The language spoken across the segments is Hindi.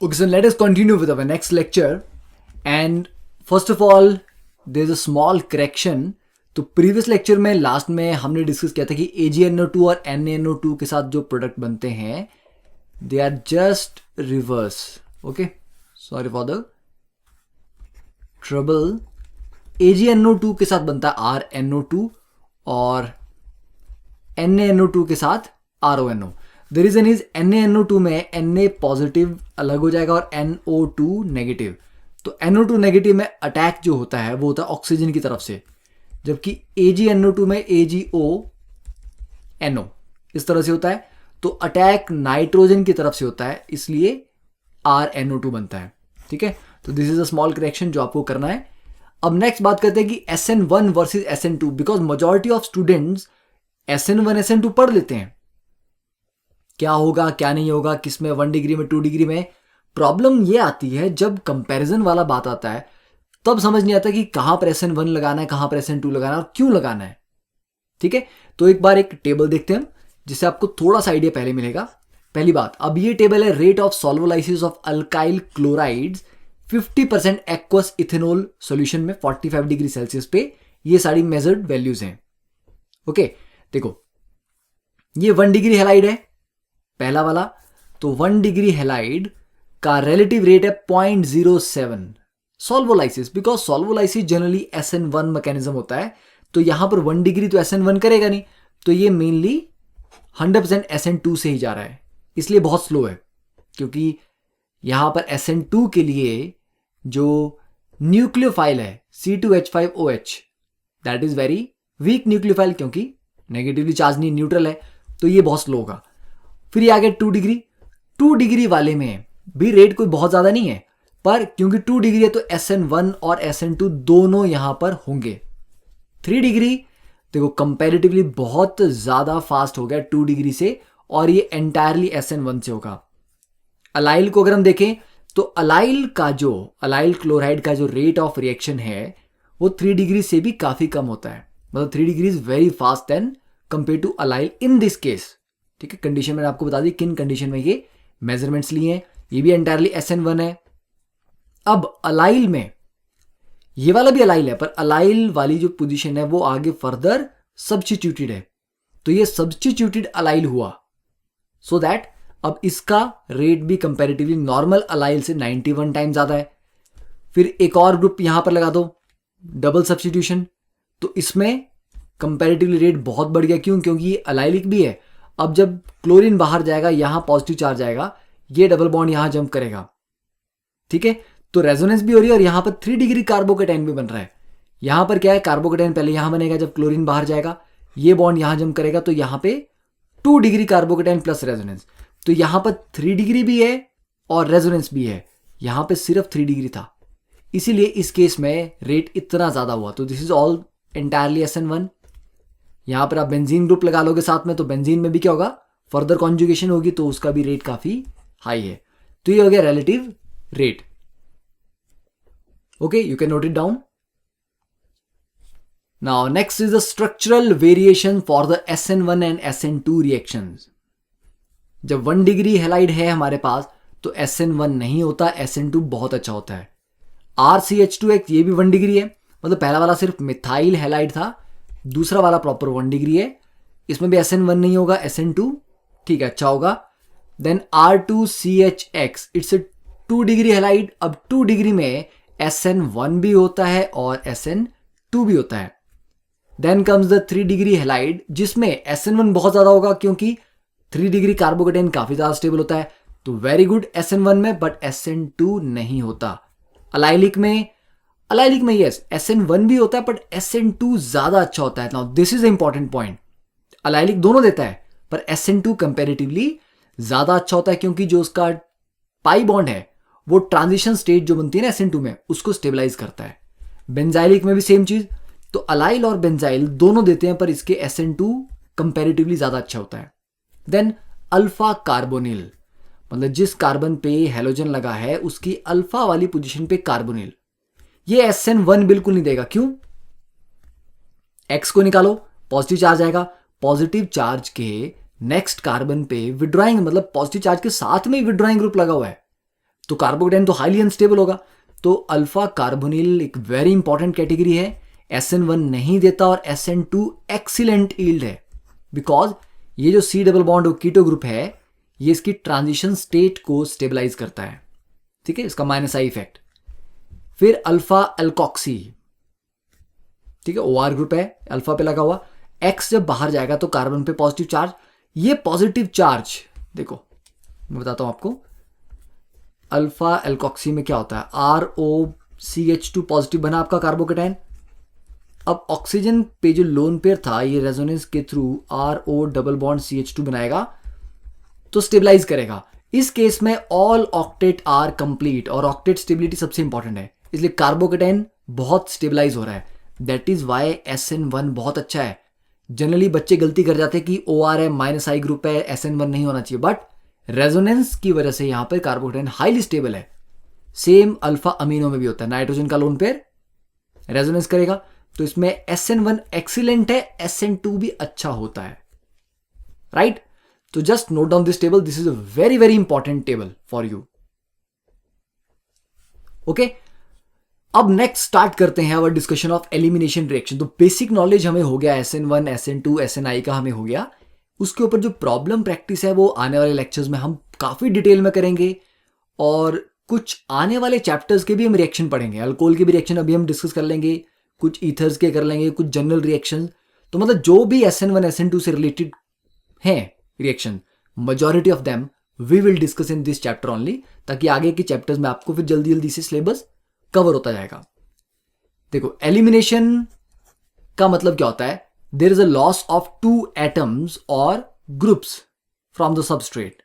Okay, so let us continue with our next lecture. And first of all, there's a small correction. तो प्रीवियस लेक्चर में लास्ट में हमने डिस्कस किया था कि AgNO2 और NaNO2 के साथ जो प्रोडक्ट बनते हैं they are just reverse. Okay, sorry for the trouble. AgNO2 के साथ बनता है RNO2 और NaNO2 के साथ RONO. The reason is NaNO2 में Na पॉजिटिव अलग हो जाएगा और NO2 नेगेटिव. तो NO2 नेगेटिव में अटैक जो होता है वो होता है ऑक्सीजन की तरफ से, जबकि AgNO2 में AgONO इस तरह से होता है. तो अटैक नाइट्रोजन की तरफ से होता है, इसलिए RNO2 बनता है. ठीक है, तो this is a small correction जो आपको करना है. अब नेक्स्ट बात करते हैं कि SN1 versus SN2, because majority of students SN1 SN2 पढ़ लेते हैं. क्या होगा क्या नहीं होगा, किस में 1 डिग्री में 2 डिग्री में. प्रॉब्लम ये आती है जब कंपैरिजन वाला बात आता है तब समझ नहीं आता कि कहां पर SN1 लगाना है, कहां पर SN2 लगाना है और क्यों लगाना है. ठीक है, तो एक बार एक टेबल देखते हैं जिससे आपको थोड़ा सा आइडिया पहले मिलेगा. पहली बात, अब ये टेबल है rate of solvolysis of alkyl chlorides 50% aqueous ethanol solution में 45 डिग्री सेल्सियस पे. ये सारी मेजर्ड वैल्यूज हैं. ओके, देखो ये 1 डिग्री हैलाइड है पहला वाला. तो 1 डिग्री हैलाइड का रिलेटिव रेट है 0.07 सॉल्वोलाइसिस, बिकॉज सॉल्वोलाइसिस जनरली SN1 मैकेनिज्म होता है. तो यहां पर 1 डिग्री तो SN1 करेगा नहीं, तो ये मेनली 100% SN2 से ही जा रहा है, इसलिए बहुत स्लो है. क्योंकि यहां पर SN2 के लिए जो न्यूक्लियोफाइल है C2H5OH that is very weak nucleophile, क्योंकि नेगेटिवली चार्ज नहीं, न्यूट्रल है, तो ये बहुत स्लो होगा. फिर ये आ गया 2 डिग्री. 2 डिग्री वाले में भी रेट कोई बहुत ज़्यादा नहीं है, पर क्योंकि 2 डिग्री है तो SN1 और SN2 दोनों यहां पर होंगे. 3 डिग्री देखो कंपैरेटिवली बहुत ज़्यादा फास्ट हो गया 2 डिग्री से, और ये एंटायरली SN1 से होगा. अलाइल को अगर हम देखें तो अलाइल क्लोराइड का जो रेट ऑफ रिएक्शन है वो 3 डिग्री से भी काफ़ी कम होता है. मतलब 3 degree is very fast than compare to allyl in this case. ठीक है, कंडीशन मैंने आपको बता दी किन कंडीशन में ये मेजरमेंट्स लिए हैं. ये भी एंटायरली SN1 है. अब अलाइल में ये वाला भी अलाइल है, पर अलाइल वाली जो पोजीशन है वो आगे फर्दर सब्स्टिट्यूटेड है, तो ये सब्स्टिट्यूटेड अलाइल हुआ. सो दैट अब इसका रेट भी कंपैरेटिवली नॉर्मल अलाइल से 91 टाइम ज्यादा है. फिर एक और ग्रुप यहां पर लगा दो, डबल सब्स्टिट्यूशन, तो इसमें कंपैरेटिवली रेट बहुत बढ़ गया. क्यों? क्योंकि ये अलाइलिक भी है. अब जब क्लोरीन बाहर जाएगा यहां पॉजिटिव चार्ज आएगा, ये डबल बॉन्ड यहां जंप करेगा. ठीक है, तो रेजोनेंस भी हो रही है और यहां पर 3 डिग्री कार्बोकेटाइन भी बन रहा है. यहां पर क्या है, कार्बोकेटाइन पहले यहां बनेगा, जब क्लोरीन बाहर जाएगा ये बॉन्ड यहां जंप करेगा, तो यहां पे 2 डिग्री कार्बोकेटाइन प्लस रेजोनेंस. तो यहां पर 3 डिग्री भी है और रेजोनेंस भी है. यहां पे सिर्फ 3 डिग्री था, इसीलिए इस केस में रेट इतना ज्यादा हुआ. तो this is all entirely SN1. यहां पर आप बेंजीन ग्रुप लगा लोगे साथ में, तो बेंजीन में भी क्या होगा, फर्दर कॉन्जुगेशन होगी, तो उसका भी रेट काफी हाई है. तो ये हो गया relative rate. Okay, you can note it down. Now next is the structural variation for the SN1 and SN2 reactions. जब 1 डिग्री हैलाइड है हमारे पास तो SN1 नहीं होता, SN2 बहुत अच्छा होता है. RCH2X ये भी 1 डिग्री है, मतलब पहला वाला सिर्फ मिथाइल हैलाइड था, दूसरा वाला प्रॉपर 1 डिग्री है. इसमें भी SN1 नहीं होगा, SN2 ठीक है अच्छा होगा. Then R2CHX it's 2 degree halide. अब 2 डिग्री में SN1 भी होता है और SN2 भी होता है. Then comes the 3 degree halide जिसमें SN1 बहुत ज्यादा होगा, क्योंकि 3 डिग्री कार्बोकेटाइन काफी ज्यादा स्टेबल होता है, तो वेरी गुड SN1 में, बट SN2 नहीं होता. अलाइलिक में यस SN1 भी होता है, बट SN2 ज्यादा अच्छा होता है. Now this is the important point. Allylic दोनों देता है, पर SN2 कंपैरेटिवली ज्यादा अच्छा होता है, क्योंकि जो उसका पाई बॉन्ड है वो ट्रांजिशन स्टेट जो बनती है ना SN2 में, उसको स्टेबलाइज करता है. बेंजाइलिक में भी सेम चीज. तो अलाइल और बेंजाइल दोनों देते हैं, पर इसके SN2 कंपैरेटिवली ज्यादा अच्छा होता है. देन अल्फा कार्बोनिल, मतलब जिस कार्बन पे हेलोजन लगा है उसकी अल्फा वाली पोजीशन पे कार्बोनिल, ये SN1 बिल्कुल नहीं देगा. क्यों? X को निकालो, पॉजिटिव चार्ज आएगा, पॉजिटिव चार्ज के नेक्स्ट कार्बन पे विड्रॉइंग, मतलब पॉजिटिव चार्ज के साथ में विड्रॉइंग ग्रुप लगा हुआ है, तो कार्बोकेटाइन तो हाईली अनस्टेबल होगा। तो अल्फा कार्बोनिल एक वेरी इंपॉर्टेंट कैटेगरी है, SN1 नहीं देता और SN2 एक्सीलेंट ईल्ड है, बिकॉज ये जो C double bond keto group है ये इसकी ट्रांजिशन स्टेट को स्टेबलाइज करता है, ठीक है, इसका -I इफेक्ट। फिर अल्फा एल्कॉक्सी, ठीक है, OR ग्रुप है, अल्फा पे लगा हुआ, X जब बाहर जाएगा तो कार्बन पे पॉजिटिव चार्ज, ये पॉजिटिव चार्ज देखो मैं बताता हूं आपको, अल्फा एल्कॉक्सी में क्या होता है, ROCH2 पॉजिटिव बना आपका कार्बोकेटाइन। अब ऑक्सीजन पे जो लोन पेयर था ये रेजोनेंस के through RO double bond CH2 बनाएगा तो स्टेबलाइज करेगा। इस केस में ऑल ऑक्टेट आर कंप्लीट, और ऑक्टेट स्टेबिलिटी सबसे इंपॉर्टेंट है, इसलिए कार्बोकेटाइन बहुत स्टेबलाइज हो रहा है। दैट इज वाई SN1 बहुत अच्छा है। जनरली बच्चे गलती कर जाते हैं कि OR है, -I ग्रुप है, SN1 नहीं होना चाहिए, बट रेजोनेंस की वजह से यहां पर कार्बोकेटाइन हाईली स्टेबल है। सेम अल्फा अमीनो में भी होता है, नाइट्रोजन का लोन पेयर रेजोनेंस करेगा तो इसमें SN1 एक्सीलेंट है, SN2 भी अच्छा होता है, राइट। तो just note down this table, this is a very very important table for you. Okay, अब नेक्स्ट स्टार्ट करते हैं अवर डिस्कशन ऑफ एलिमिनेशन रिएक्शन। तो बेसिक नॉलेज हमें हो गया, SN1 SN2 SNI का हमें हो गया। उसके ऊपर जो प्रॉब्लम प्रैक्टिस है वो आने वाले लेक्चर्स में हम काफी डिटेल में करेंगे, और कुछ आने वाले चैप्टर्स के भी हम रिएक्शन पढ़ेंगे। अल्कोहल के भी रिएक्शन अभी हम डिस्कस कर लेंगे, कुछ ईथर्स के कर लेंगे, कुछ जनरल रिएक्शन। तो मतलब जो भी SN1 SN2 से रिलेटेड हैं reaction, majority of them we will discuss in this chapter only, ताकि आगे के चैप्टर्स में आपको फिर जल्दी जल्दी से सिलेबस कवर होता जाएगा। देखो, एलिमिनेशन का मतलब क्या होता है, there is a loss of 2 atoms और ग्रुप्स फ्रॉम द सबस्ट्रेट,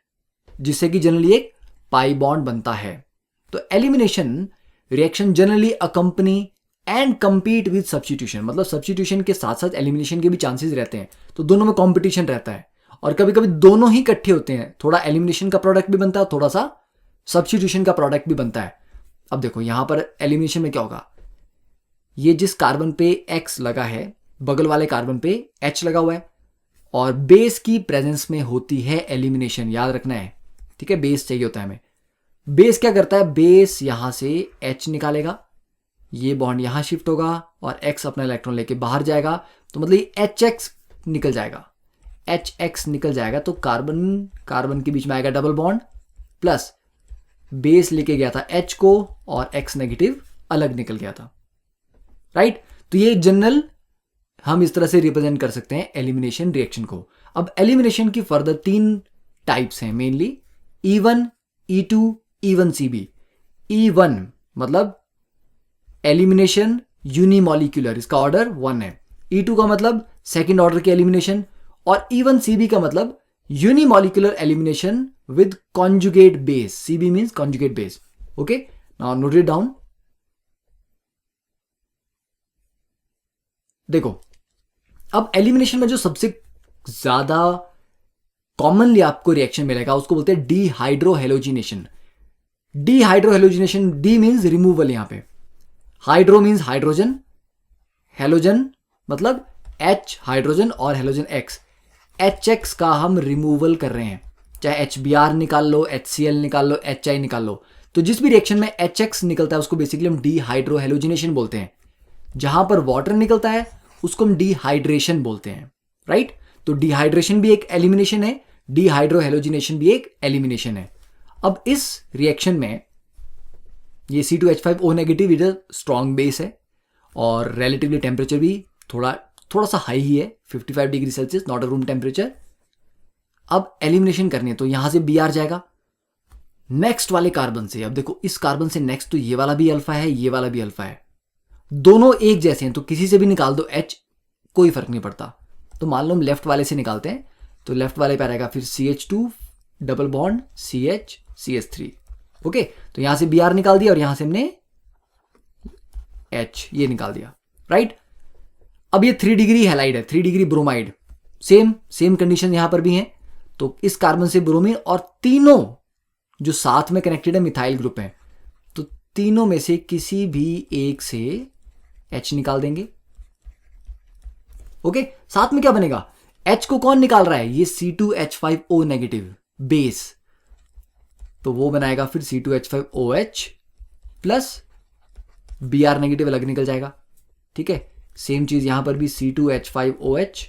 जिससे कि जनरली एक पाई बॉन्ड बनता है। तो elimination reaction generally accompany and compete with substitution, मतलब सब्स्टिट्यूशन के साथ साथ एलिमिनेशन के भी चांसेस रहते हैं, तो दोनों में कॉम्पिटिशन रहता है, और कभी कभी दोनों ही इकट्ठे होते हैं, थोड़ा एलिमिनेशन का प्रोडक्ट भी बनता है, थोड़ा सा सब्स्टिट्यूशन का प्रोडक्ट भी बनता है। अब देखो यहां पर एलिमिनेशन में क्या होगा, ये जिस कार्बन पे X लगा है, बगल वाले कार्बन पे H लगा हुआ है, और बेस की प्रेजेंस में होती है एलिमिनेशन, याद रखना है, ठीक है, बेस चाहिए होता है हमें। बेस क्या करता है, बेस यहां से H निकालेगा, ये बॉन्ड यहां शिफ्ट होगा और X अपना इलेक्ट्रॉन लेके बाहर जाएगा, तो मतलब ये HX निकल जाएगा, HX निकल जाएगा, तो कार्बन कार्बन के बीच में आएगा डबल बॉन्ड, प्लस बेस लेके गया था H को और X नेगेटिव अलग निकल गया था, राइट। तो ये जनरल हम इस तरह से रिप्रेजेंट कर सकते हैं एलिमिनेशन रिएक्शन को। अब एलिमिनेशन की फर्दर 3 टाइप्स हैं mainly, E1 E2 E1CB। E1 मतलब एलिमिनेशन यूनिमॉलिक्यूलर, इसका ऑर्डर 1 है। E2 का मतलब सेकेंड ऑर्डर के एलिमिनेशन, और E1CB का मतलब unimolecular elimination with conjugate base. CB means conjugate base. Okay, now note it down. देखो, अब एलिमिनेशन में जो सबसे ज्यादा कॉमनली आपको रिएक्शन मिलेगा उसको बोलते हैं dehydrohalogenation. Dehydrohalogenation, D means removal, यहां पे हाइड्रो मीन्स हाइड्रोजन, हेलोजन मतलब H हाइड्रोजन और हेलोजन X, HX का हम रिमूवल कर रहे हैं, चाहे HBr निकाल लो, HCl निकाल लो, HI निकाल लो। तो जिस भी रिएक्शन में HX निकलता है उसको बेसिकली हम डीहाइड्रोहेलोजिनेशन बोलते हैं। जहां पर वाटर निकलता है उसको हम डिहाइड्रेशन बोलते हैं, राइट। तो डिहाइड्रेशन भी एक एलिमिनेशन है, डिहाइड्रोहेलोजिनेशन भी एक एलिमिनेशन है। अब इस रिएक्शन में ये C2H5O negative is strong base है, और रिलेटिवली टेम्परेचर भी थोड़ा सा हाई ही है, 55 degree Celsius, not a room temperature. अब एलिमिनेशन करनी है तो यहां से Br जाएगा नेक्स्ट वाले कार्बन से। अब देखो, इस कार्बन से नेक्स्ट तो ये वाला भी अल्फा है, ये वाला भी अल्फा है, दोनों एक जैसे हैं, तो किसी से भी निकाल दो H, कोई फर्क नहीं पड़ता। तो मान लो हम लेफ्ट वाले से निकालते हैं, तो लेफ्ट वाले पे आएगा फिर CH2 double bond CH CH3। Okay, तो यहां से Br निकाल दिया और यहां से हमने H ये निकाल दिया, राइट। अब ये 3 डिग्री हैलाइड है, 3 डिग्री ब्रोमाइड, सेम कंडीशन यहां पर भी है। तो इस कार्बन से ब्रोमीन, और तीनों जो साथ में कनेक्टेड है मिथाइल ग्रुप है, तो तीनों में से किसी भी एक से H निकाल देंगे। ओके, साथ में क्या बनेगा, H को कौन निकाल रहा है, ये C2H5O नेगेटिव बेस, तो वो बनाएगा फिर C2H5OH प्लस Br नेगेटिव अलग निकल जाएगा। ठीक है, सेम चीज यहां पर भी C2H5OH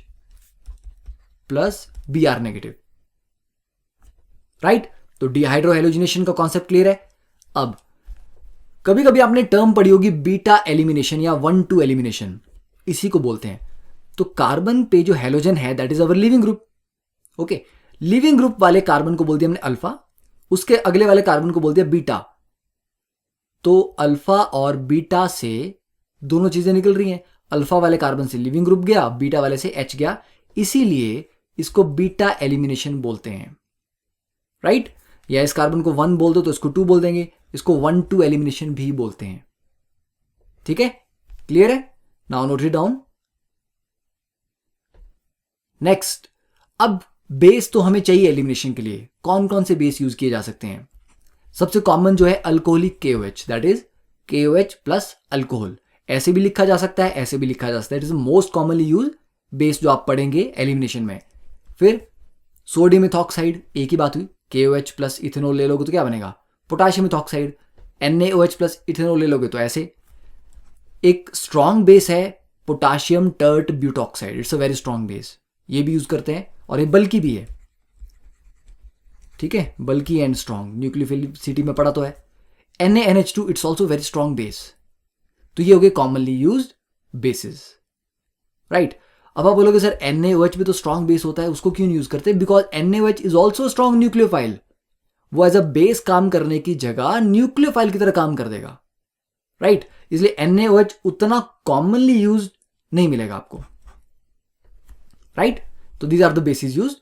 plus Br negative, right. तो डिहाइड्रो हेलोजिनेशन का कॉन्सेप्ट क्लियर है। अब कभी कभी आपने टर्म पढ़ी होगी बीटा एलिमिनेशन या 1,2 एलिमिनेशन, इसी को बोलते हैं। तो कार्बन पे जो हेलोजन है that is our leaving group. Okay, leaving group वाले कार्बन को बोल दिया हमने अल्फा, उसके अगले वाले कार्बन को बोल दिया बीटा। तो अल्फा और बीटा से दोनों चीजें निकल रही हैं। अल्फा वाले कार्बन से लिविंग ग्रुप गया, बीटा वाले से H गया, इसीलिए इसको बीटा एलिमिनेशन बोलते हैं, राइट। या इस कार्बन को 1 बोल दो तो इसको 2 बोल देंगे, इसको 1,2 एलिमिनेशन भी बोलते हैं। ठीक है, क्लियर है। Now note it down. Next, अब बेस तो हमें चाहिए एलिमिनेशन के लिए। कौन कौन से बेस यूज किए जा सकते हैं? सबसे कॉमन जो है alcoholic KOH, that is KOH plus alcohol. ऐसे भी लिखा जा सकता है, ऐसे भी लिखा जा सकता है। It is most commonly use base जो आप पढ़ेंगे एलिमिनेशन में। फिर सोडियम इथॉक्साइड, एक ही बात हुई, KOH प्लस इथेनॉल ले लोगे तो क्या बनेगा? Potassium ethoxide. NaOH plus ethanol ले लोगे तो ऐसे। एक स्ट्रॉन्ग बेस है potassium tert butoxide, it's a very strong base, ये भी यूज करते हैं और ये बल्कि भी है। ठीक है, बल्कि एंड स्ट्रॉन्ग, न्यूक्लियोफिलिसिटी में पढ़ा तो है। NaNH2 it's also very strong base. तो ये हो गए कॉमनली यूज्ड बेसिस, राइट। अब आप बोलोगे सर NaOH भी तो स्ट्रॉन्ग बेस होता है, उसको क्यों यूज करते हैं? Because NaOH is also strong nucleophile. वो एज अ बेस काम करने की जगह न्यूक्लियोफाइल की तरह काम कर देगा, राइट। इसलिए NaOH उतना कॉमनली यूज नहीं मिलेगा आपको, राइट। तो these are the basis used.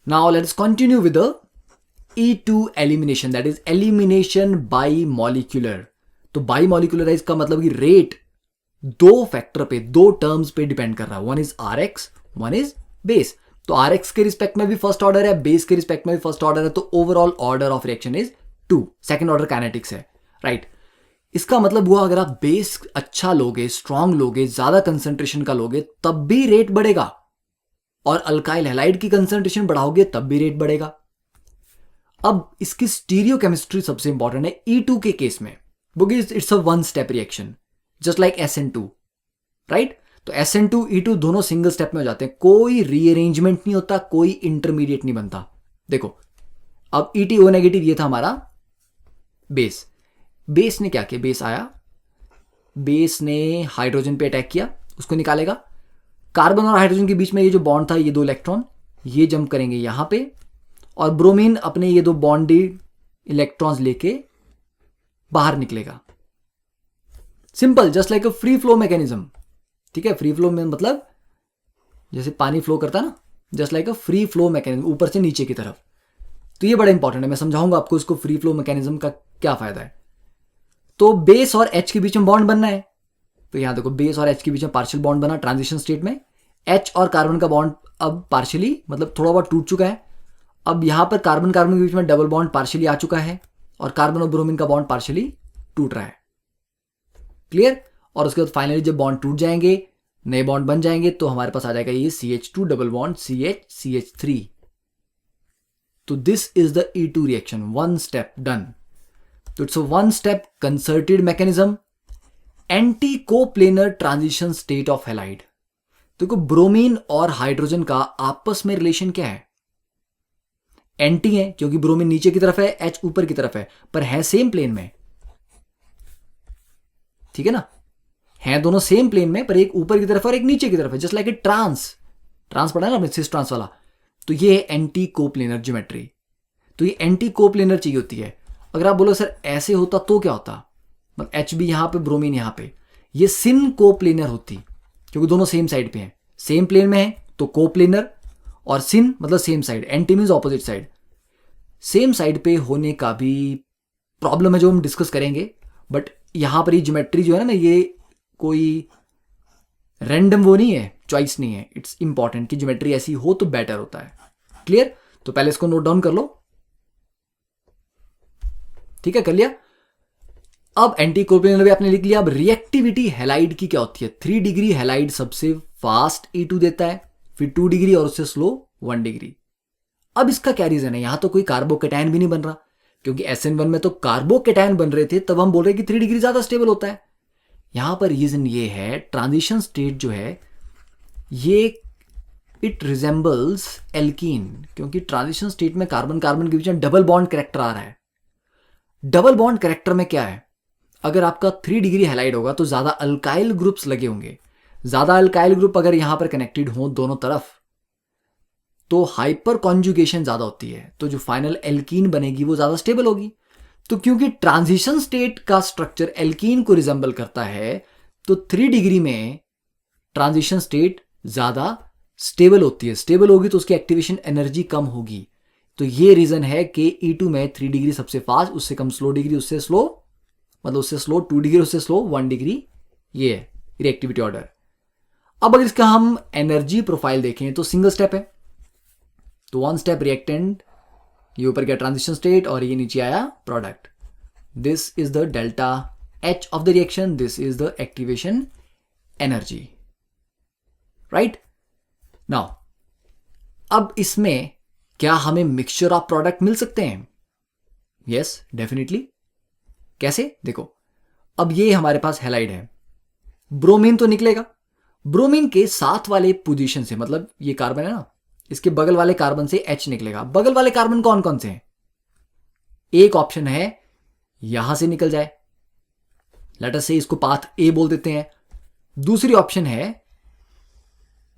Now let's continue with the E2 elimination, that is elimination bimolecular. तो बाई मॉलिक्यूलराइज का मतलब कि रेट दो फैक्टर पे, दो टर्म्स पे डिपेंड कर रहा है। One is RX, one is base. तो RX के रिस्पेक्ट में भी फर्स्ट ऑर्डर है, बेस के रिस्पेक्ट में भी फर्स्ट ऑर्डर है, तो overall order of reaction is 2, second order kinetics है, राइट। इसका मतलब हुआ अगर आप बेस अच्छा लोगे, स्ट्रांग लोगे, ज्यादा कंसेंट्रेशन का लोगे, तब भी रेट बढ़ेगा, और अल्काइल हैलाइड की कंसेंट्रेशन बढ़ाओगे तब भी रेट बढ़ेगा। अब इसकी स्टीरियोकेमिस्ट्री सबसे इंपॉर्टेंट है E2 के केस में, because it's a one step reaction just like SN2, right. तो SN2 E2 दोनों सिंगल स्टेप में हो जाते हैं, कोई रीअरेंजमेंट नहीं होता, कोई इंटरमीडिएट नहीं बनता। देखो अब ETO नेगेटिव ये था हमारा बेस। बेस ने क्या किया? बेस आया, बेस ने हाइड्रोजन पे अटैक किया, उसको निकालेगा। कार्बन और हाइड्रोजन के बीच में ये जो बॉन्ड था, ये दो इलेक्ट्रॉन ये जंप करेंगे यहां पे, और ब्रोमीन अपने ये दो बॉन्डेड इलेक्ट्रॉन्स लेके बाहर निकलेगा। Simple, just like a free flow mechanism. ठीक है, फ्री फ्लो में मतलब जैसे पानी फ्लो करता है ना, just like a free flow mechanism, ऊपर से नीचे की तरफ। तो ये बड़ा इंपॉर्टेंट है, मैं समझाऊंगा आपको इसको फ्री फ्लो मैकेनिज्म का क्या फायदा है। तो बेस और H के बीच में बॉन्ड बनना है, तो यहां देखो बेस और H के बीच में पार्शियल बॉन्ड बना ट्रांजिशन स्टेट में। H और कार्बन का बॉन्ड अब पार्शियली मतलब थोड़ा बहुत टूट चुका है। अब यहां पर कार्बन कार्बन के बीच में डबल बॉन्ड पार्शियली आ चुका है, और कार्बन और ब्रोमीन का बॉन्ड पार्शियली टूट रहा है, क्लियर। और उसके बाद फाइनली जब बॉन्ड टूट जाएंगे, नए बॉन्ड बन जाएंगे, तो हमारे पास आ जाएगा ये CH2 डबल बॉन्ड CH3। तो this is the E2 reaction, one step done. तो it's a one step concerted mechanism, anti coplanar transition state of halide. देखो ब्रोमीन और हाइड्रोजन का आपस में रिलेशन क्या है? एंटी है, क्योंकि ब्रोमीन नीचे की तरफ है, H ऊपर की तरफ है, पर है सेम प्लेन में। ठीक है ना, है दोनों सेम प्लेन में, पर एक ऊपर की तरफ और एक नीचे की तरफ है, जस्ट लाइक ए ट्रांस पढ़ा है ना आपने, सिस ट्रांस वाला। तो ये है एंटी कोप्लेनर ज्योमेट्री। तो ये एंटी कोप्लेनर चाहिए होती है। अगर आप बोलो सर ऐसे होता तो क्या होता, मतलब H भी यहां पे, ब्रोमीन यहां पे, ये सिन कोप्लेनर होती, क्योंकि दोनों सेम साइड पे हैं, सेम प्लेन में है तो कोप्लेनर, और सिन मतलब same side, anti means opposite side. Same side पे होने का भी प्रॉब्लम है जो हम डिस्कस करेंगे, बट यहां पर ये ज्योमेट्री जो है ना, ये कोई रैंडम वो नहीं है, चॉइस नहीं है, इट्स इंपॉर्टेंट कि ज्योमेट्री ऐसी हो तो बेटर होता है, क्लियर। तो पहले इसको नोट डाउन कर लो, ठीक है, कर लिया। अब एंटी कोप्लेनर भी आपने लिख लिया। अब रिएक्टिविटी हैलाइड की क्या होती है? 3 डिग्री हैलाइड सबसे फास्ट E2 देता है, फिर 2 डिग्री और उससे स्लो 1 डिग्री। अब इसका क्या रीजन है? यहां तो कोई कार्बोकेटायन भी नहीं बन रहा, क्योंकि SN1 में तो कार्बोकेटायन बन रहे थे, तब हम बोल रहे हैं कि 3 डिग्री ज़्यादा स्टेबल होता है। यहां पर रीज़न ये है, ट्रांजिशन स्टेट जो है ये इट रिजेंबल्स एल्कीन, क्योंकि ट्रांजिशन स्टेट में कार्बन कार्बन के बीच में डबल बॉन्ड कैरेक्टर आ रहा है। डबल बॉन्ड कैरेक्टर में क्या है, अगर आपका 3 डिग्री हैलाइड होगा तो ज़्यादा अल्काइल ग्रुप्स लगे होंगे। ज़्यादा अल्काइल ग्रुप अगर यहां पर कनेक्टेड हो दोनों तरफ तो हाइपर कॉन्जुगेशन ज़्यादा होती है, तो जो फाइनल एल्कीन बनेगी वो ज़्यादा स्टेबल होगी। तो क्योंकि ट्रांजिशन स्टेट का स्ट्रक्चर एल्कीन को रिजेंबल करता है, तो 3 डिग्री में ट्रांजिशन स्टेट ज़्यादा स्टेबल होती है। स्टेबल होगी तो उसकी एक्टिवेशन एनर्जी कम होगी। तो ये रीज़न है कि E2 में 3 डिग्री सबसे फास्ट, उससे कम स्लो डिग्री, उससे स्लो मतलब उससे स्लो 2 डिग्री, उससे स्लो 1 डिग्री। ये है रिएक्टिविटी ऑर्डर। अब अगर इसका हम एनर्जी प्रोफाइल देखें तो सिंगल स्टेप है, तो 1 स्टेप रिएक्टेंट, ये ऊपर गया ट्रांजिशन स्टेट और ये नीचे आया product. This is the delta H of the reaction, this is the activation energy, right. Now अब इसमें क्या हमें मिक्सचर ऑफ प्रोडक्ट मिल सकते हैं? Yes, definitely. कैसे? देखो, अब ये हमारे पास हैलाइड है, ब्रोमीन तो निकलेगा। ब्रोमीन के साथ वाले पोजीशन से, मतलब ये कार्बन है ना, इसके बगल वाले कार्बन से H निकलेगा। बगल वाले कार्बन कौन कौन से हैं? एक ऑप्शन है यहां से निकल जाए, लेट अस से इसको पाथ A बोल देते हैं। दूसरी ऑप्शन है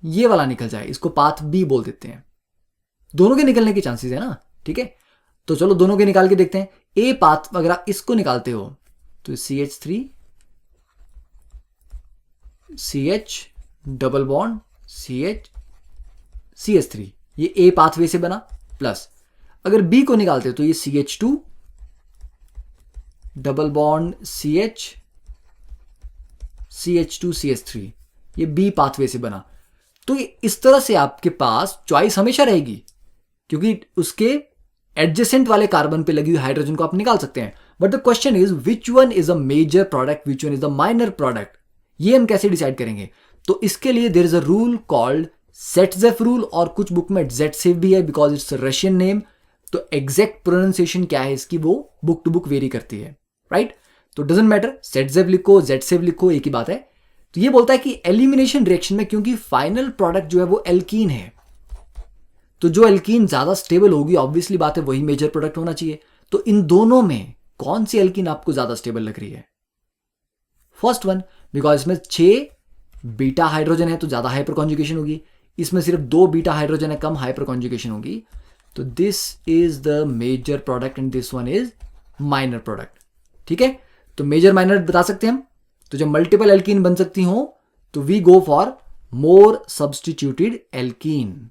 ये वाला निकल जाए, इसको पाथ B बोल देते हैं। दोनों के निकलने के चांसेस है ना, ठीक है। तो चलो दोनों के निकाल के देखते हैं। ए पाथ अगर आप इसको निकालते हो तो CH3 CH double bond CH CH3, ये ए पाथवे से बना। प्लस अगर बी को निकालते हो तो ये CH2 double bond CH CH2 CH3, ये बी पाथवे से बना। तो इस तरह से आपके पास चॉइस हमेशा रहेगी, क्योंकि उसके एडजेसेंट वाले कार्बन पे लगी हुई हाइड्रोजन को आप निकाल सकते हैं। But the question is which one is a major product, which one is the minor product, ये हम कैसे डिसाइड करेंगे? तो इसके लिए there is a rule called Saytzeff rule, और कुछ बुक में जेटसेफ भी है बिकॉज इट्स रशियन नेम। तो एग्जैक्ट प्रोनाउंसिएशन क्या है इसकी वो बुक टू बुक वेरी करती है, राइट। तो डजंट मैटर, सेटजेफ लिखो जेटसेफ लिखो, एक ही बात है। तो ये बोलता है कि एलिमिनेशन रिएक्शन में क्योंकि फाइनल प्रोडक्ट जो है वो एल्कीन है, तो जो एल्कीन ज्यादा स्टेबल होगी ऑब्वियसली बात है वही मेजर प्रोडक्ट होना चाहिए। तो इन दोनों में कौन सी एल्कीन आपको ज्यादा स्टेबल लग रही है? फर्स्ट वन, बिकॉज इसमें 6 बीटा हाइड्रोजन है तो ज्यादा हाइपर कॉन्जुगेशन होगी। इसमें सिर्फ 2 बीटा हाइड्रोजन है, कम हाइपर कॉन्जुगेशन होगी। तो this is the major product and this one is minor product, ठीक है। तो मेजर माइनर बता सकते हैं हम। तो जब मल्टीपल एल्कीन बन सकती हो तो we go for more substituted alkene.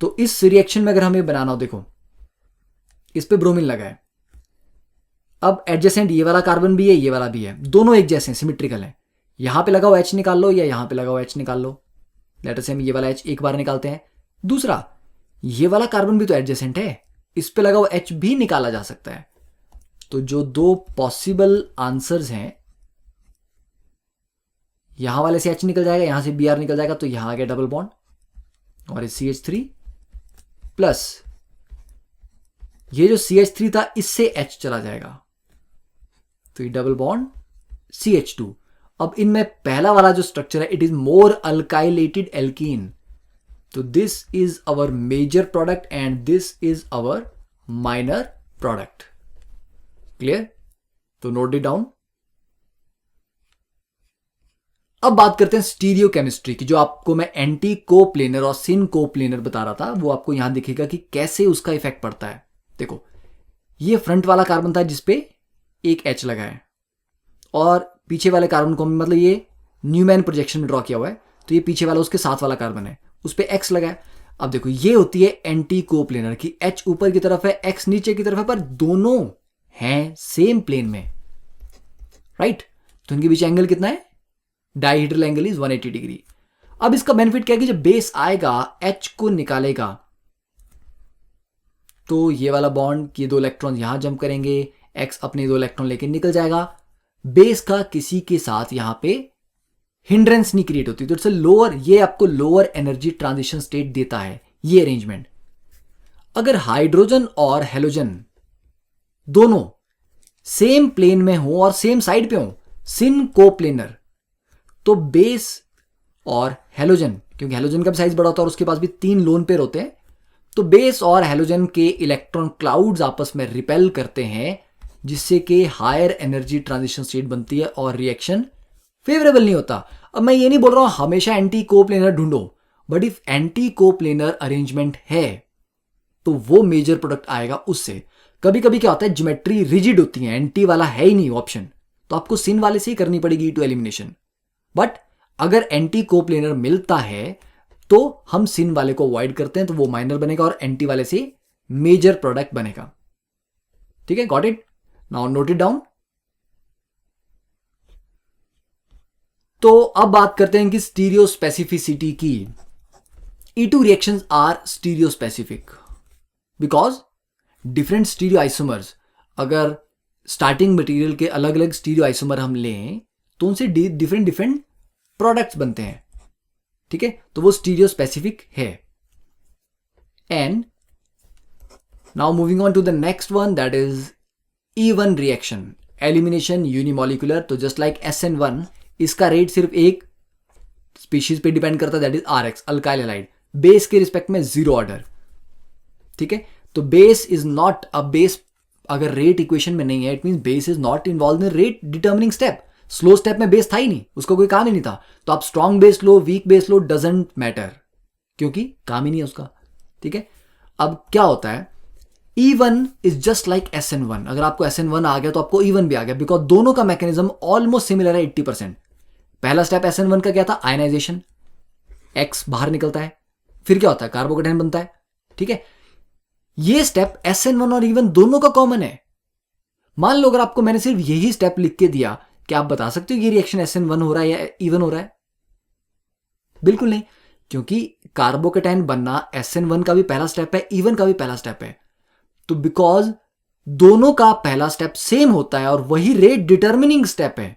तो इस रिएक्शन में अगर हमें बनाना हो, देखो इस पे ब्रोमीन लगा है, अब एडजेसेंट ये वाला कार्बन भी है ये वाला भी है, दोनों एक जैसे सिमेट्रिकल है। यहां पे लगा हुआ H निकाल लो या यहां पे लगा हुआ H निकाल लो। लेट अस से हम ये वाला H एक बार निकालते हैं। दूसरा, ये वाला कार्बन भी तो एडजेसेंट है, इस पे लगा हुआ H भी निकाला जा सकता है। तो जो 2 पॉसिबल आंसर्स हैं, यहां वाले से H निकल जाएगा, यहां से Br निकल जाएगा, तो यहां आ गया डबल बॉन्ड और CH3 प्लस ये जो CH3 था इससे H चला जाएगा, तो ये डबल बॉन्ड CH2। अब इनमें पहला वाला जो स्ट्रक्चर है it is more alkylated alkene. तो this is our major product and this is our minor product. Clear? तो नोट इट डाउन। अब बात करते हैं स्टीरियो केमिस्ट्री की, जो आपको मैं एंटी कोप्लेनर और सिन कोप्लेनर बता रहा था, वो आपको यहां दिखेगा कि कैसे उसका इफेक्ट पड़ता है। देखो, ये फ्रंट वाला कार्बन था जिसपे एक H लगा है, और पीछे वाले कार्बन को मतलब ये न्यूमैन प्रोजेक्शन में ड्रॉ किया हुआ है, तो ये पीछे वाला उसके साथ वाला कार्बन है, उस पर X लगा है। अब देखो, ये होती है एंटी कोप्लेनर की, H ऊपर की तरफ है X नीचे की तरफ है, पर दोनों हैं सेम प्लेन में, राइट। तो इनके बीच एंगल कितना है? Dihedral angle is 180 degree. अब इसका बेनिफिट क्या है कि जब बेस आएगा H को निकालेगा तो ये वाला बॉन्ड, ये 2 इलेक्ट्रॉन यहां जंप करेंगे, X अपने 2 इलेक्ट्रॉन लेके निकल जाएगा। बेस का किसी के साथ यहां पे हिंड्रेंस नहीं क्रिएट होती, तो इट्स लोअर, ये आपको लोअर एनर्जी ट्रांजिशन स्टेट देता है ये अरेंजमेंट। अगर हाइड्रोजन और हेलोजन दोनों सेम प्लेन में हो और सेम साइड पे हो, सिन कोप्लेनर, तो बेस और हेलोजन, क्योंकि हेलोजन का भी साइज बड़ा होता है और उसके पास भी 3 लोन पेयर होते हैं, तो बेस और हेलोजन के इलेक्ट्रॉन क्लाउड्स आपस में रिपेल करते हैं, जिससे कि हायर एनर्जी ट्रांजिशन स्टेट बनती है और रिएक्शन फेवरेबल नहीं होता। अब मैं ये नहीं बोल रहा हूं हमेशा एंटी कोप्लेनर ढूंढो, but if anti coplanar arrangement है तो वो मेजर प्रोडक्ट आएगा उससे। कभी कभी क्या होता है, ज्योमेट्री रिजिड होती है, एंटी वाला है ही नहीं ऑप्शन, तो आपको सिन वाले से ही करनी पड़ेगी टू एलिमिनेशन। बट अगर एंटी कोप्लेनर मिलता है तो हम सिन वाले को अवॉइड करते हैं, तो वो माइनर बनेगा और एंटी वाले से मेजर प्रोडक्ट बनेगा। ठीक है, got it? Now note it down. तो अब बात करते हैं कि स्टीरियो स्पेसिफिसिटी की। E2 reactions are stereo specific because different stereo isomers, अगर स्टार्टिंग मटेरियल के अलग अलग स्टीरियो आइसोमर हम लें तो उनसे डिफरेंट डिफरेंट प्रोडक्ट्स बनते हैं। ठीक है, तो वो स्टीरियो स्पेसिफिक है। And now moving on to the next one, that is E1 reaction, elimination unimolecular. तो जस्ट लाइक SN1, इसका रेट सिर्फ एक स्पीशीज पे डिपेंड करता है, that is RX, alkyl halide. Base के रिस्पेक्ट में 0 ऑर्डर। ठीक है, तो base is not a base, अगर रेट इक्वेशन में नहीं है it mean base is not involve in rate determining step. Slow step में बेस था ही नहीं, उसका कोई काम ही नहीं था, तो आप strong base low, weak base low, doesn't matter, क्योंकि काम ही नहीं है उसका। ठीक है, अब क्या होता है, E1 is just like SN1। अगर आपको SN1 आ गया तो आपको E1 भी आ गया, बिकॉज दोनों का मैकेनिज्म ऑलमोस्ट सिमिलर है 80%। पहला स्टेप SN1 का क्या था, आयनाइजेशन, X बाहर निकलता है, फिर क्या होता है, कार्बोकेटाइन बनता है। ठीक है, ये स्टेप SN1 और E1 दोनों का कॉमन है। मान लो अगर आपको मैंने सिर्फ यही स्टेप लिख के दिया, क्या आप बता सकते हो ये रिएक्शन SN1 हो रहा है या E1 हो रहा है? बिल्कुल नहीं, क्योंकि कार्बोकेटाइन बनना SN1 का भी पहला स्टेप है, E1 का भी पहला स्टेप है। तो बिकॉज दोनों का पहला स्टेप सेम होता है और वही रेट डिटर्मिनिंग स्टेप है,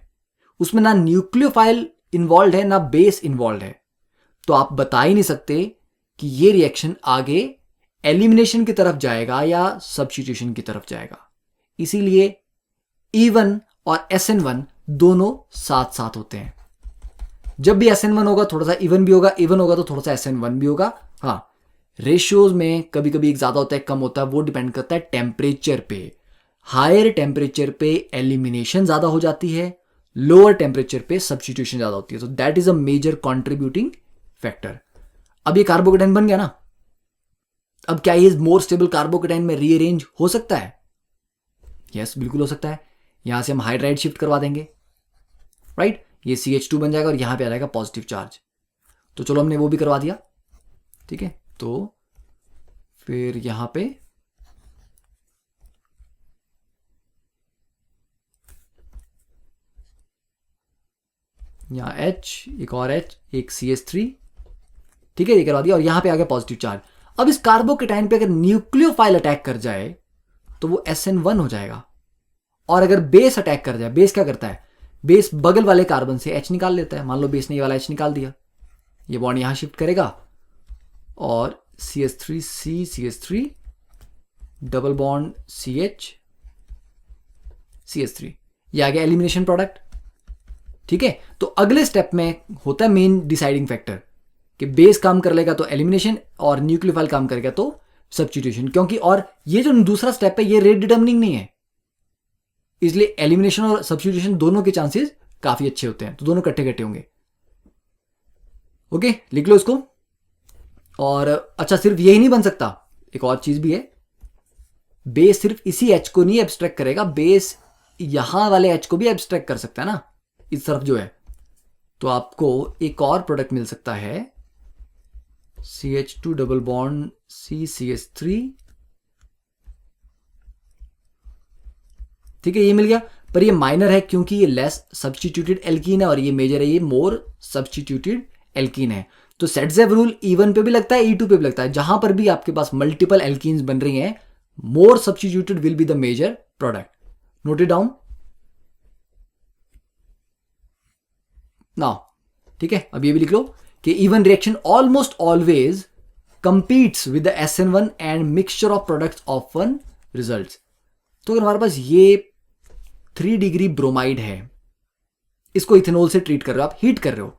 उसमें ना न्यूक्लियोफाइल इन्वॉल्व है ना बेस इन्वॉल्व है, तो आप बता ही नहीं सकते कि ये रिएक्शन आगे एलिमिनेशन की तरफ जाएगा या सब्स्टिट्यूशन की तरफ जाएगा। इसीलिए E1 और SN1 दोनों साथ साथ होते हैं। जब भी SN1 होगा थोड़ा सा E1 भी होगा, E1 होगा तो थोड़ा सा SN1 भी होगा। हाँ, रेशियोज में कभी कभी एक ज्यादा होता है, कम होता है, वो डिपेंड करता है टेम्परेचर पे। हायर टेम्परेचर पे एलिमिनेशन ज्यादा हो जाती है, लोअर टेम्परेचर पे सब्स्टिट्यूशन ज्यादा होती है। तो that is a major contributing factor. अब ये कार्बोकेटाइन बन गया ना, अब क्या ये मोर स्टेबल कार्बोकेटाइन में रीअरेंज हो सकता है? यस, बिल्कुल हो सकता है। यहां से हम हाइड्राइड शिफ्ट करवा देंगे, राइट? ये CH2 बन जाएगा और यहां पे आ जाएगा पॉजिटिव चार्ज। तो चलो हमने वो भी करवा दिया। ठीक है, तो फिर यहां पे यहां H, एक और H, एक CH3। ठीक है, ये करवा दिया और यहां पे आ गया पॉजिटिव चार्ज। अब इस कार्बोकेटाइन पे अगर न्यूक्लियोफाइल अटैक कर जाए तो वो SN1 हो जाएगा, और अगर बेस अटैक कर जाए, बेस क्या करता है, बेस बगल वाले कार्बन से H निकाल लेता है। मान लो बेस ने ये वाला H निकाल दिया, ये बॉन्ड यहां शिफ्ट करेगा और CH3C CH3 double bond CH CH3, ये आ गया एलिमिनेशन प्रोडक्ट। ठीक है, तो अगले स्टेप में होता है मेन डिसाइडिंग फैक्टर कि बेस काम कर लेगा तो एलिमिनेशन और न्यूक्लियोफाइल काम करेगा तो सब्स्टिट्यूशन। क्योंकि और ये जो दूसरा स्टेप है ये रेट डिटर्मिनिंग नहीं है, इसलिए एलिमिनेशन और सब्स्टिट्यूशन दोनों के चांसेस काफी अच्छे होते हैं, तो दोनों कट्टे कट्टे होंगे। ओके, लिख लो इसको। और अच्छा, सिर्फ यही नहीं बन सकता, एक और चीज भी है। बेस सिर्फ इसी H को नहीं एब्स्ट्रैक्ट करेगा, बेस यहां वाले H को भी एब्स्ट्रैक्ट कर सकता है ना, इस तरफ जो है। तो आपको एक और प्रोडक्ट मिल सकता है, CH2 डबल बॉन्ड CCH3। ठीक है, ये मिल गया, पर ये माइनर है क्योंकि ये लेस सब्स्टिट्यूटेड एल्कीन है और ये मेजर है, ये मोर सब्स्टिट्यूटेड एल्कीन है। तो सेटजेव रूल E1 पे भी लगता है, E2 पे भी लगता है। जहां पर भी आपके पास मल्टीपल एल्कीन्स बन रही हैं, more substituted will be the major product. Note it down now. ठीक है, अब ये भी लिख लो कि E1 reaction almost always competes with the SN1 and mixture of products of one results. तो अगर हमारे पास ये 3 डिग्री ब्रोमाइड है, इसको इथेनॉल से ट्रीट कर रहे हो, आप हीट कर रहे हो,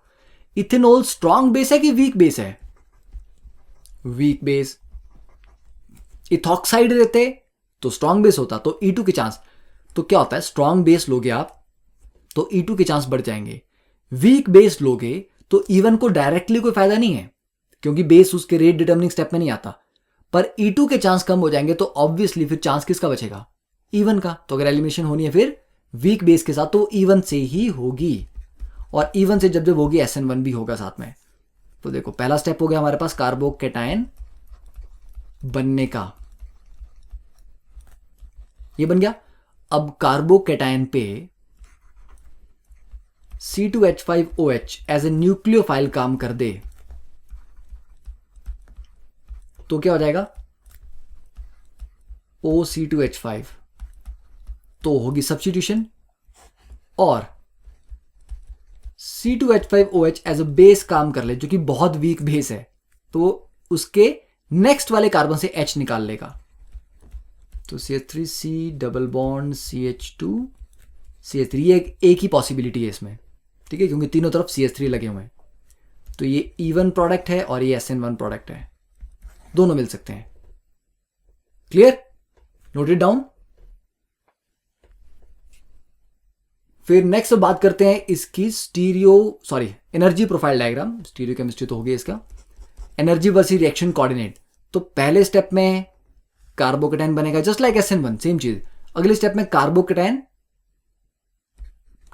इथेनॉल स्ट्रॉन्ग बेस है कि वीक बेस है? Weak base. इथॉक्साइड रहते तो स्ट्रॉन्ग बेस होता, तो E2 के चांस, तो क्या होता है, स्ट्रॉन्ग बेस लोगे आप तो E2 के चांस बढ़ जाएंगे, वीक बेस लोगे तो E1 को डायरेक्टली कोई फायदा नहीं है क्योंकि बेस उसके रेट डिटर्मिनिंग स्टेप में नहीं आता, पर E2 के चांस कम हो जाएंगे तो ऑब्वियसली फिर चांस किसका बचेगा? E1 का। तो अगर एलिमिनेशन होनी है फिर वीक बेस के साथ तो E1 से ही होगी, और E1 से जब जब होगी SN1 भी होगा साथ में। तो देखो पहला स्टेप हो गया हमारे पास कार्बोकेटायन बनने का, ये बन गया। अब कार्बोकेटायन पे C2H5OH एज ए न्यूक्लियोफाइल काम कर दे तो क्या हो जाएगा? OC2H5, तो होगी सब्स्टिट्यूशन, और C2H5OH एज अ बेस काम कर ले जो कि बहुत वीक बेस है, तो उसके नेक्स्ट वाले कार्बन से H निकाल लेगा, तो CH3C double bond CH2 CH3, ये एक ही पॉसिबिलिटी है इसमें, ठीक है, क्योंकि तीनों तरफ CH3 लगे हुए हैं। तो ये E1 प्रोडक्ट है और ये SN1 प्रोडक्ट है, दोनों मिल सकते हैं। क्लियर? Note it down. फिर नेक्स्ट बात करते हैं इसकी energy profile diagram. Stereo chemistry तो हो गई इसका। Energy versus reaction coordinate. तो पहले स्टेप में कार्बोकेटायन बनेगा जस्ट लाइक SN1, सेम चीज। अगले स्टेप में कार्बोकेटायन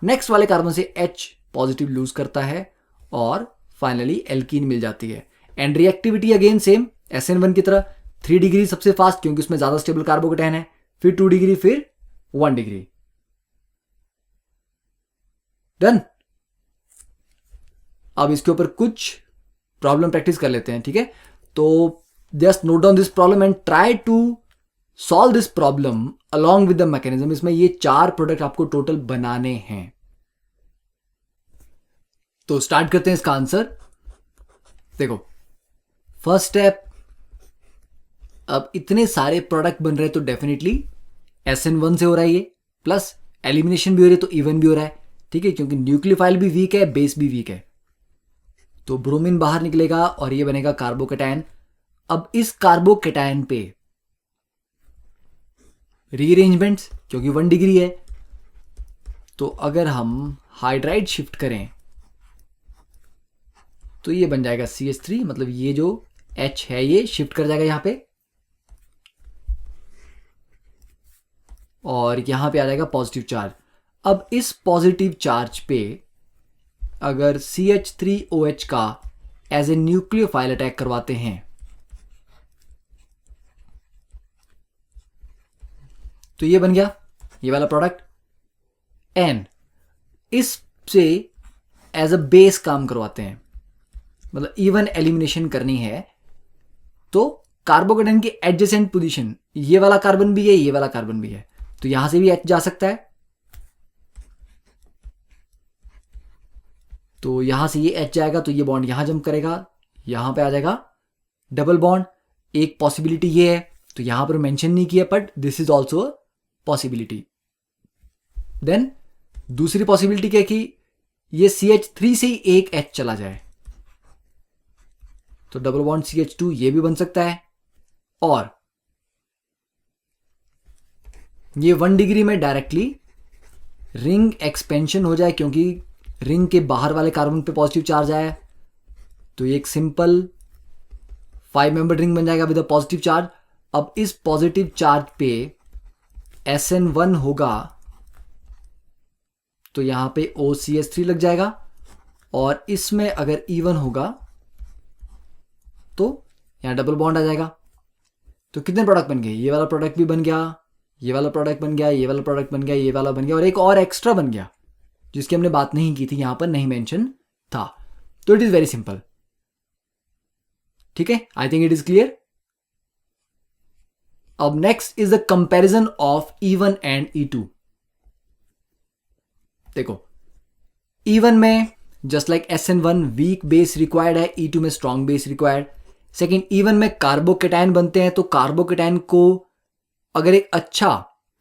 नेक्स्ट वाले कार्बन से H पॉजिटिव लूज करता है और फाइनली एल्कीन मिल जाती है। And reactivity again same SN1 की तरह, 3 डिग्री सबसे फास्ट क्योंकि उसमें ज्यादा स्टेबल कार्बोकेटायन है, फिर 2 डिग्री, फिर 1 डिग्री। डन। अब इसके ऊपर कुछ प्रॉब्लम प्रैक्टिस कर लेते हैं, ठीक है। तो just note down this problem and try to solve this problem along with the mechanism. इसमें ये 4 प्रोडक्ट आपको टोटल बनाने हैं। तो स्टार्ट करते हैं इसका आंसर। देखो फर्स्ट स्टेप, अब इतने सारे प्रोडक्ट बन रहे हैं तो डेफिनेटली SN1 से हो रहा है ये, प्लस एलिमिनेशन भी हो रही है तो E1 भी हो रहा है, ठीक है, क्योंकि न्यूक्लियोफाइल भी वीक है, बेस भी वीक है। तो ब्रोमीन बाहर निकलेगा और ये बनेगा कार्बोकेटायन। अब इस कार्बोकेटायन पे रीअरेंजमेंट्स, क्योंकि 1 डिग्री है, तो अगर हम हाइड्राइड शिफ्ट करें तो ये बन जाएगा CH3, मतलब ये जो H है ये शिफ्ट कर जाएगा यहां पे, और यहां पे आ जाएगा पॉजिटिव चार्ज। अब इस पॉजिटिव चार्ज पे अगर CH3OH का एज ए न्यूक्लियोफाइल अटैक करवाते हैं तो ये बन गया ये वाला प्रोडक्ट। एन इससे एज अ बेस काम करवाते हैं, मतलब इवन एलिमिनेशन करनी है तो कार्बोकेटायन की एडजेसेंट पोजीशन, ये वाला कार्बन भी है, ये वाला कार्बन भी है, तो यहां से भी H जा सकता है, तो यहां से ये H जाएगा तो ये बॉन्ड यहां जंप करेगा, यहां पे आ जाएगा डबल बॉन्ड। एक पॉसिबिलिटी ये है, तो यहां पर मेंशन नहीं किया but this is also a possibility. Then दूसरी पॉसिबिलिटी क्या है कि ये CH3 से ही एक H चला जाए, तो डबल बॉन्ड CH2 ये भी बन सकता है, और ये 1 डिग्री में डायरेक्टली रिंग एक्सपेंशन हो जाए, क्योंकि रिंग के बाहर वाले कार्बन पे पॉजिटिव चार्ज आया, तो ये एक सिंपल 5 मेंबर रिंग बन जाएगा विद अ पॉजिटिव चार्ज। अब इस पॉजिटिव चार्ज पे SN1 होगा तो यहां पे OCH3 लग जाएगा, और इसमें अगर E1 होगा तो यहां डबल बॉन्ड आ जाएगा। तो कितने प्रोडक्ट बन गए? ये वाला प्रोडक्ट भी बन गया, ये वाला प्रोडक्ट बन गया, ये वाला प्रोडक्ट बन गया, ये वाला बन गया, और एक और एक्स्ट्रा बन गया जिसकी हमने बात नहीं की थी, यहां पर नहीं मेंशन था। तो इट इज वेरी सिंपल, ठीक है। I think it is clear. अब next is the comparison of E1 and E2। देखो E1 में just like SN1 weak base required है, E2 में strong base required. Second, E1 में कार्बोकेटायन बनते हैं, तो कार्बोकेटायन को अगर एक अच्छा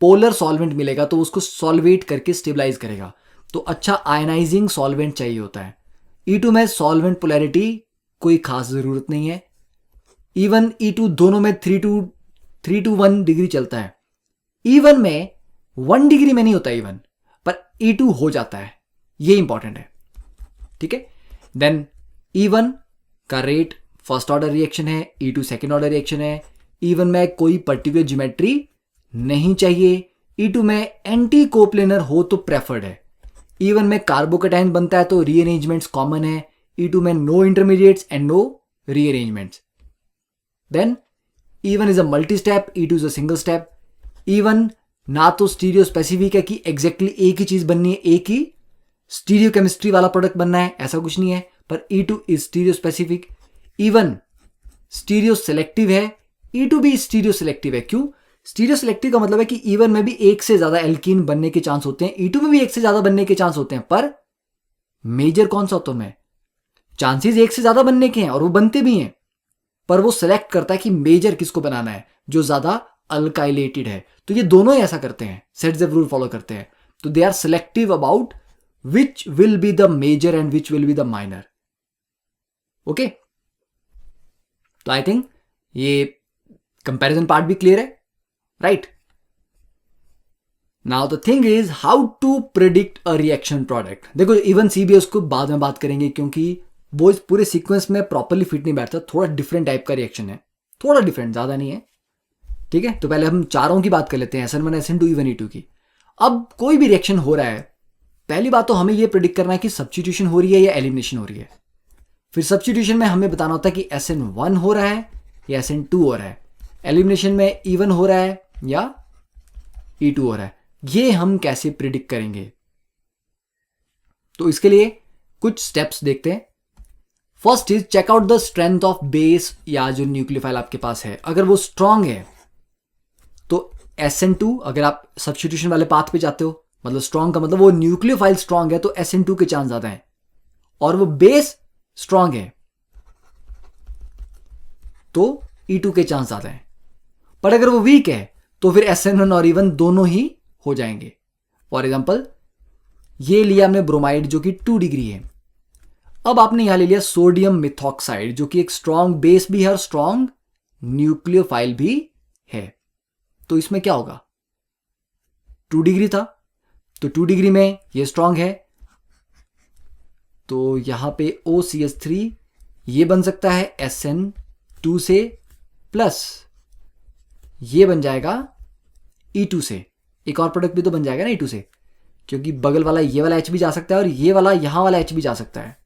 पोलर सॉल्वेंट मिलेगा तो उसको सॉल्वेट करके स्टेबलाइज करेगा। तो अच्छा आयनाइजिंग सॉल्वेंट चाहिए होता है। E2 में सॉल्वेंट पोलैरिटी कोई खास ज़रूरत नहीं है। E1 E2 दोनों में 3 to 1 डिग्री चलता है। E1 में 1 डिग्री में नहीं होता E1, पर E2 हो जाता है, ये इंपॉर्टेंट है। ठीक है, देन E1 का रेट फर्स्ट ऑर्डर रिएक्शन है, E2 सेकेंड ऑर्डर रिएक्शन है। E1 में कोई पर्टिकुलर ज्योमेट्री नहीं चाहिए। E2 में एंटी कोप्लेनर हो तो प्रेफर्ड है। E1 में कार्बोकेटाइन बनता है तो रीअरेंजमेंट्स कॉमन है। E2 में no intermediates and no rearrangements. Then E1 is a multi step, E2 is a single step. E1 ना तो स्टीरियो स्पेसिफिक है कि एग्जैक्टली एक ही चीज बननी है, एक ही स्टीरियो केमिस्ट्री वाला प्रोडक्ट बनना है, ऐसा कुछ नहीं है, पर E2 is stereo specific. E1 stereo selective है, E2 भी स्टीरियो सेलेक्टिव है। क्यों? स्टीरियो सेलेक्टिव का मतलब है कि E1 में भी एक से ज्यादा एल्कीन बनने के चांस होते हैं, E2 में भी एक से ज्यादा बनने के चांस होते हैं, पर मेजर कौन सा होता है? चांसेस एक से ज्यादा बनने के हैं और वो बनते भी हैं, पर वो सिलेक्ट करता है कि मेजर किसको बनाना है, जो ज्यादा अल्काइलेटेड है। तो ये दोनों ही ऐसा करते हैं, सेट्ज़ेव रूल फॉलो करते हैं। तो they are selective about which will be the major and which will be the minor. Okay, तो आई थिंक ये कंपैरिजन पार्ट भी क्लियर है, right? Now the thing is how to predict a reaction product. देखो इवन सीबीएस को बाद में बात करेंगे, क्योंकि वो इस पूरे सीक्वेंस में प्रॉपरली फिट नहीं बैठता, थोड़ा डिफरेंट टाइप का रिएक्शन है, थोड़ा डिफरेंट, ज्यादा नहीं है। ठीक है, तो पहले हम चारों की बात कर लेते हैं, SN1 SN2 E1 E2 की। अब कोई भी रिएक्शन हो रहा है, पहली बात तो हमें यह प्रिडिक्ट करना है कि सब्स्टिट्यूशन हो रही है या एलिमिनेशन हो रही है। फिर सब्स्टिट्यूशन में हमें बताना होता है कि SN1 हो रहा है या SN2 हो रहा है, एलिमिनेशन में E1 हो रहा है या E2 हो रहा है। ये हम कैसे प्रिडिक्ट करेंगे? तो इसके लिए कुछ स्टेप्स देखते हैं। First is check out the strength of base या जो न्यूक्लियोफाइल आपके पास है। अगर वो स्ट्रांग है तो SN2, अगर आप सब्स्टिट्यूशन वाले पाथ पे जाते हो, मतलब स्ट्रांग का मतलब वो न्यूक्लियोफाइल स्ट्रांग है तो SN2 के चांस ज्यादा है, और वो बेस स्ट्रांग है तो E2 के चांस ज्यादा है। पर अगर वो वीक है तो फिर SN1 और E1 दोनों ही हो जाएंगे। फॉर एग्जाम्पल ये लिया हमने ब्रोमाइड जो कि 2 डिग्री है। अब आपने यहां ले लिया सोडियम मिथॉक्साइड जो कि एक स्ट्रांग बेस भी है और स्ट्रांग न्यूक्लियोफाइल भी है। तो इसमें क्या होगा? 2 डिग्री था तो 2 डिग्री में ये स्ट्रांग है, तो यहां पे OCH3 ये बन सकता है SN2 से, प्लस ये बन जाएगा E2 से। एक और प्रोडक्ट भी तो बन जाएगा ना E2 से, क्योंकि बगल वाला ये वाला H भी जा सकता है और ये वाला यहां वाला H भी जा सकता है,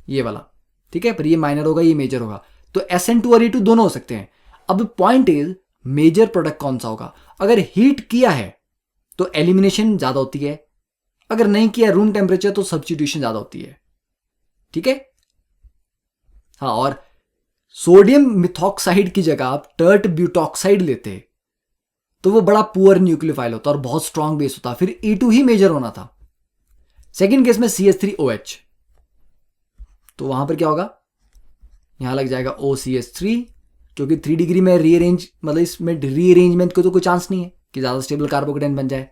ये वाला। ठीक है, पर ये माइनर होगा, ये मेजर होगा, तो SN2 और E2 दोनों हो सकते हैं। अब पॉइंट इज मेजर प्रोडक्ट कौन सा होगा? अगर हीट किया है तो एलिमिनेशन ज्यादा होती है, अगर नहीं किया रूम टेम्परेचर तो सब्स्टिट्यूशन ज्यादा होती है। ठीक है, हाँ, और सोडियम मिथॉक्साइड की जगह आप टर्ट ब्यूटॉक्साइड लेते तो वो बड़ा पुअर न्यूक्लियोफाइल होता और बहुत स्ट्रांग बेस होता, फिर E2 ही मेजर होना था। सेकेंड केस में CH3OH, तो वहां पर क्या होगा? यहां लग जाएगा OCH3, क्योंकि 3 डिग्री में रीअरेंज, मतलब इसमें रीअरेंजमेंट को तो कोई चांस नहीं है कि ज्यादा स्टेबल कार्बोकेटाइन बन जाए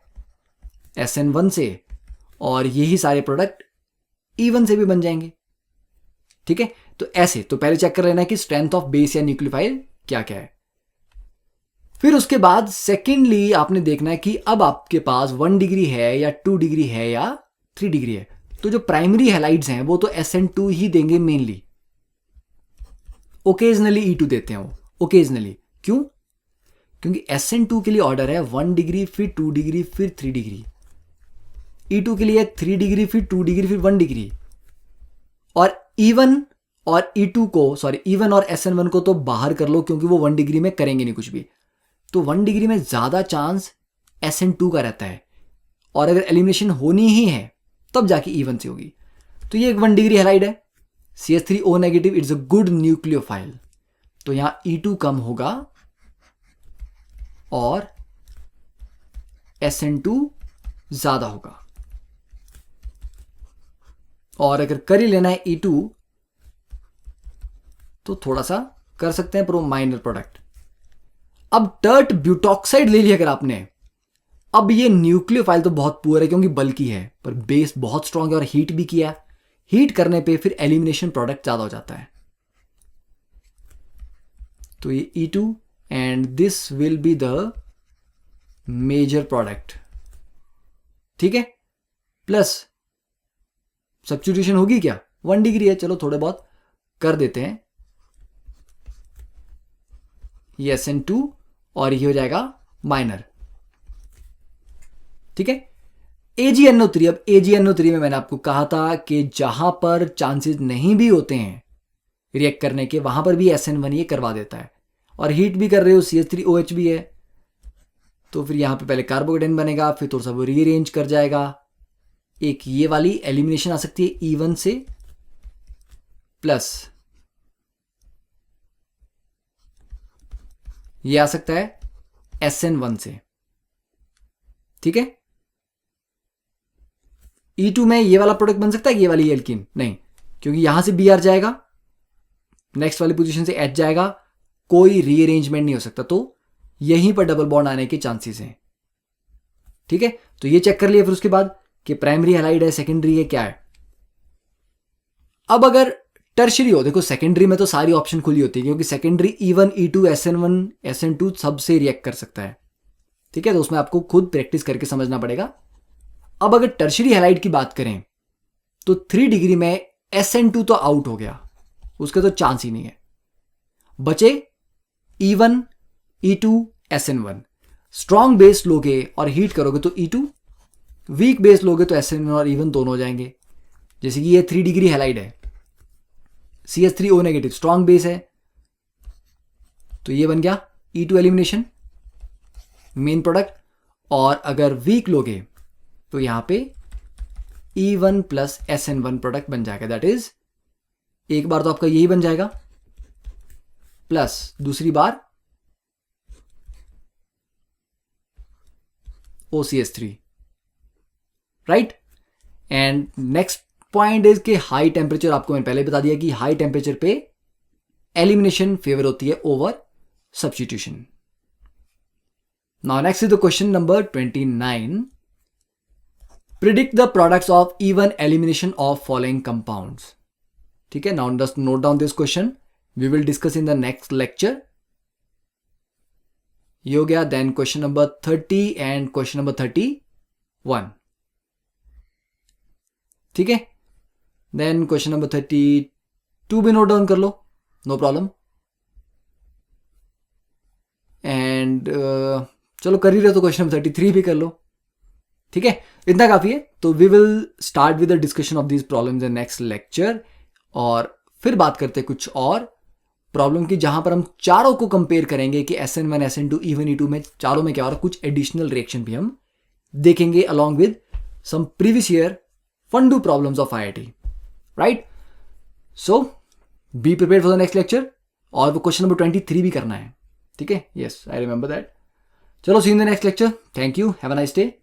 SN1 से, और यही सारे प्रोडक्ट E1 से भी बन जाएंगे। ठीक है, तो ऐसे तो पहले चेक कर लेना है कि स्ट्रेंथ ऑफ बेस या न्यूक्लियोफाइल क्या क्या है। फिर उसके बाद सेकेंडली आपने देखना है कि अब आपके पास 1 डिग्री है या 2 डिग्री है या 3 डिग्री है। तो जो प्राइमरी हैलाइड्स हैं वो तो SN2 ही देंगे मेनली, ओकेजनली E2 देते हैं वो, ओकेजनली। क्यों? क्योंकि SN2 के लिए ऑर्डर है 1 डिग्री फिर 2 डिग्री फिर 3 डिग्री, E2 के लिए 3 डिग्री फिर 2 डिग्री फिर 1 डिग्री, और E1 और E2 को, सॉरी E1 और SN1 को तो बाहर कर लो क्योंकि वो 1 डिग्री में करेंगे नहीं कुछ भी, तो 1 डिग्री में ज्यादा चांस SN2 का रहता है, और अगर एलिमिनेशन होनी ही है तब जाके E1 से होगी। तो ये एक 1 डिग्री हैलाइड है, CH3O negative, it's a good nucleophile, तो यहां E2 कम होगा और SN2 ज्यादा होगा। और अगर कर ही लेना है E2 तो थोड़ा सा कर सकते हैं, पर वो माइनर प्रोडक्ट। अब टर्ट ब्यूटॉक्साइड ले लिया अगर आपने, अब ये न्यूक्लियोफाइल तो बहुत पुअर है क्योंकि बल्कि है, पर बेस बहुत स्ट्रांग है और हीट भी किया। हीट करने पे फिर एलिमिनेशन प्रोडक्ट ज्यादा हो जाता है। तो ये E2 and this will be the major product, ठीक है। प्लस सब्स्टिट्यूशन होगी क्या, 1 डिग्री है, चलो थोड़े बहुत कर देते हैं। ये SN2 और ये हो जाएगा माइनर, ठीक है। AgNO3, अब AgNO3 में मैंने आपको कहा था कि जहां पर चांसेस नहीं भी होते हैं रिएक्ट करने के, वहां पर भी SN1 ये करवा देता है। और हीट भी कर रहे हो, CH3OH भी है, तो फिर यहां पे पहले कार्बोकेटाइन बनेगा, फिर थोड़ा सा वो रीअरेंज कर जाएगा। एक ये वाली एलिमिनेशन आ सकती है E1 से, प्लस ये आ सकता है SN1 से, ठीक है। E2 में ये वाला प्रोडक्ट बन सकता है, ये वाली एल्कीन नहीं, क्योंकि यहां से Br जाएगा, नेक्स्ट वाली पोजीशन से H जाएगा, कोई रीअरेंजमेंट नहीं हो सकता, तो यहीं पर डबल बॉन्ड आने के चांसेस हैं, ठीक है। तो ये चेक कर लिया फिर उसके बाद कि प्राइमरी हैलाइड है, सेकेंडरी है, क्या है। अब अगर टर्शरी हो, देखो सेकेंडरी में तो सारी ऑप्शन खुली होती है क्योंकि secondary E1 E2 SN1 SN2 सबसे रिएक्ट कर सकता है, ठीक है। तो उसमें आपको खुद प्रैक्टिस करके समझना पड़ेगा। अब अगर टर्शरी हैलाइड की बात करें तो 3 डिग्री में SN2 तो आउट हो गया, उसका तो चांस ही नहीं है। बचे E1 E2 SN1। Strong base लोगे और हीट करोगे तो E2, वीक बेस लोगे तो SN1 और E1 दोनों हो जाएंगे। जैसे कि ये 3 डिग्री हैलाइड है, CH3O नेगेटिव, स्ट्रॉन्ग बेस है, तो ये बन गया E2 एलिमिनेशन मेन प्रोडक्ट। और अगर वीक लोगे तो यहां पे E1 प्लस SN1 प्रोडक्ट बन जाएगा, दैट इज एक बार तो आपका यही बन जाएगा, प्लस दूसरी बार OCH3, right. And next point is कि हाई टेम्परेचर, आपको मैंने पहले बता दिया कि हाई टेम्परेचर पे एलिमिनेशन फेवर होती है over substitution. Now next is the question number 29। Predict the products of E one elimination of following compounds, ठीक है। Now just note down this question, we will discuss in the next lecture. ये हो गया। Then question number 30 and question number 31, ठीक है। देन क्वेश्चन नंबर 32 भी नोट डाउन कर लो, नो प्रॉब्लम। एंड चलो कर ही रहे तो क्वेश्चन नंबर 33 भी कर लो, ठीक है। इतना काफी है। तो we will start with the discussion of these problems in next lecture, और फिर बात करते हैं कुछ और प्रॉब्लम की जहां पर हम चारों को कंपेयर करेंगे कि SN1 SN2 E1 E2 में चारों में क्या हो रहा है। कुछ एडिशनल रिएक्शन भी हम देखेंगे along with some previous year fun do problems of IIT, right. So be prepared for the next lecture, और वो क्वेश्चन नंबर 23 भी करना है, ठीक है। Yes, I remember that. चलो see in the next lecture, thank you, have a nice day.